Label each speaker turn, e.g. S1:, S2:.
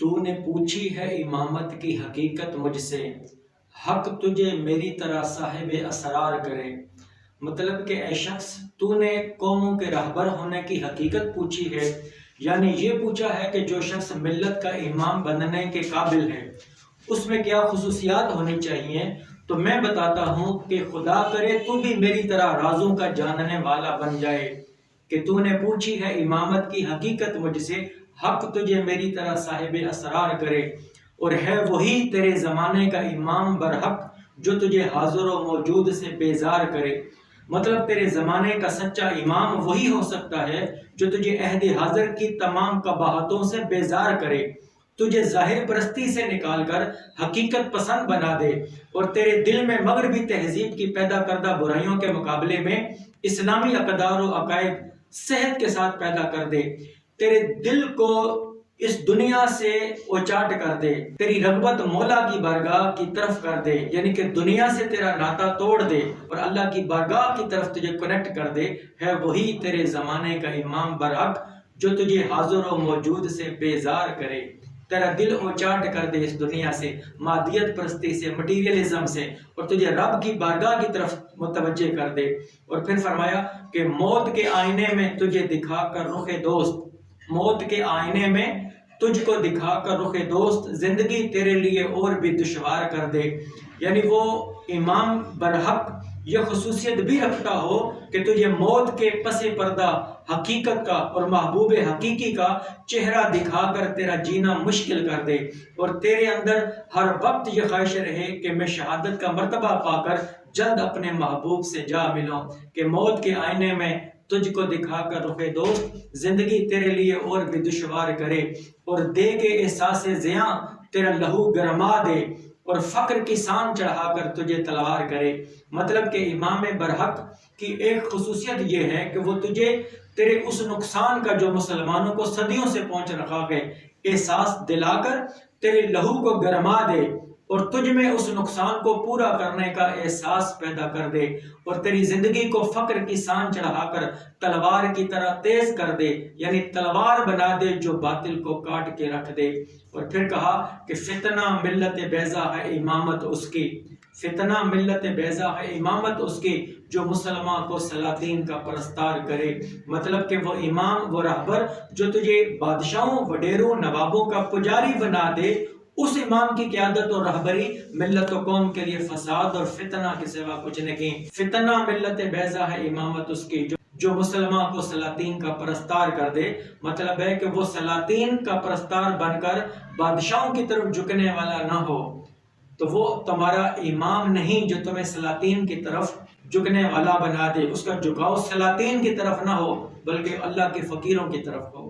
S1: تو نے پوچھی ہے امامت کی حقیقت مجھ سے، حق تجھے میری طرح صاحب اسرار کرے۔ مطلب کہ اے شخص، تو نے قوموں کے رہبر ہونے کی حقیقت پوچھی ہے، یعنی یہ پوچھا ہے کہ جو شخص ملت کا امام بننے کے قابل ہے اس میں کیا خصوصیات ہونی چاہیے۔ تو میں بتاتا ہوں کہ خدا کرے تو بھی میری طرح رازوں کا جاننے والا بن جائے کہ تو نے پوچھی ہے امامت کی حقیقت مجھ سے، حق تجھے میری طرح صاحب اسرار کرے، اور ہے وہی تیرے زمانے کا امام برحق جو تجھے حاضر و موجود سے بیزار کرے۔ مطلب تیرے زمانے کا سچا امام وہی ہو سکتا ہے جو تجھے عہد حاضر کی تمام قباحتوں سے بیزار کرے، تجھے ظاہر پرستی سے نکال کر حقیقت پسند بنا دے، اور تیرے دل میں مغربی تہذیب کی پیدا کردہ برائیوں کے مقابلے میں اسلامی اقدار و عقائد صحت کے ساتھ پیدا کر دے، تیرے دل کو اس دنیا سے اوچاٹ کر دے، تیری رغبت مولا کی بارگاہ کی طرف کر دے، یعنی کہ دنیا سے تیرا ناتا توڑ دے اور اللہ کی بارگاہ کی طرف تجھے کنیکٹ کر دے۔ ہے وہی تیرے زمانے کا امام برحق جو تجھے حاضر و موجود سے بیزار کرے، تیرا دل اوچاٹ کر دے اس دنیا سے، مادیت پرستی سے، مٹیریلزم سے، اور تجھے رب کی بارگاہ کی طرف متوجہ کر دے۔ اور پھر فرمایا کہ موت کے آئینے میں تجھے دکھا کر رخ دوست، موت کے آئینے میں تجھ کو دکھا کر رخ دوست، زندگی تیرے لیے اور بھی دشوار کر دے۔ یعنی وہ امام برحق یہ خصوصیت بھی رکھتا ہو کہ تجھے موت کے پس پردہ حقیقت کا اور محبوب حقیقی کا چہرہ دکھا کر تیرا جینا مشکل کر دے، اور تیرے اندر ہر وقت یہ خواہش رہے کہ میں شہادت کا مرتبہ پا کر جلد اپنے محبوب سے جا ملوں، کہ موت کے آئینے میں تجھ کو دکھا کر رخ دوست، زندگی تیرے لیے اور بھی دشوار کرے، اور دے کے احساس زیاں تیرا لہو گرما دے، اور فقر کی سان چڑھا کر تجھے تلوار کرے۔ مطلب کہ امام برحق کی ایک خصوصیت یہ ہے کہ وہ تجھے تیرے اس نقصان کا جو مسلمانوں کو صدیوں سے پہنچ رکھا ہے احساس دلا کر تیرے لہو کو گرما دے، اور تجھ میں اس نقصان کو پورا کرنے کا احساس پیدا کر دے، اور تیری زندگی کو فقر کی سان چڑھا کر تلوار کی طرح تیز کر دے، یعنی تلوار بنا دے جو باطل کو کاٹ کے رکھ دے۔ اور پھر کہا کہ فتنہ ملت بیضا ہے امامت اس کی، فتنہ ملت بیضا ہے امامت اس کی جو مسلمان کو سلاطین کا پرستار کرے۔ مطلب کہ وہ امام، وہ رہبر جو تجھے بادشاہوں، وڈیروں، نوابوں کا پجاری بنا دے، اس امام کی قیادت اور رہبری ملت و قوم کے لیے فساد اور فتنہ کے سوا کچھ نہیں۔ فتنہ ملت بیضا ہے امامت اس کی جو مسلمان کو سلاطین کا پرستار کر دے۔ مطلب ہے کہ وہ سلاطین کا پرستار بن کر بادشاہوں کی طرف جھکنے والا نہ ہو، تو وہ تمہارا امام نہیں جو تمہیں سلاطین کی طرف جھکنے والا بنا دے، اس کا جھکاؤ سلاطین کی طرف نہ ہو بلکہ اللہ کے فقیروں کی طرف ہو۔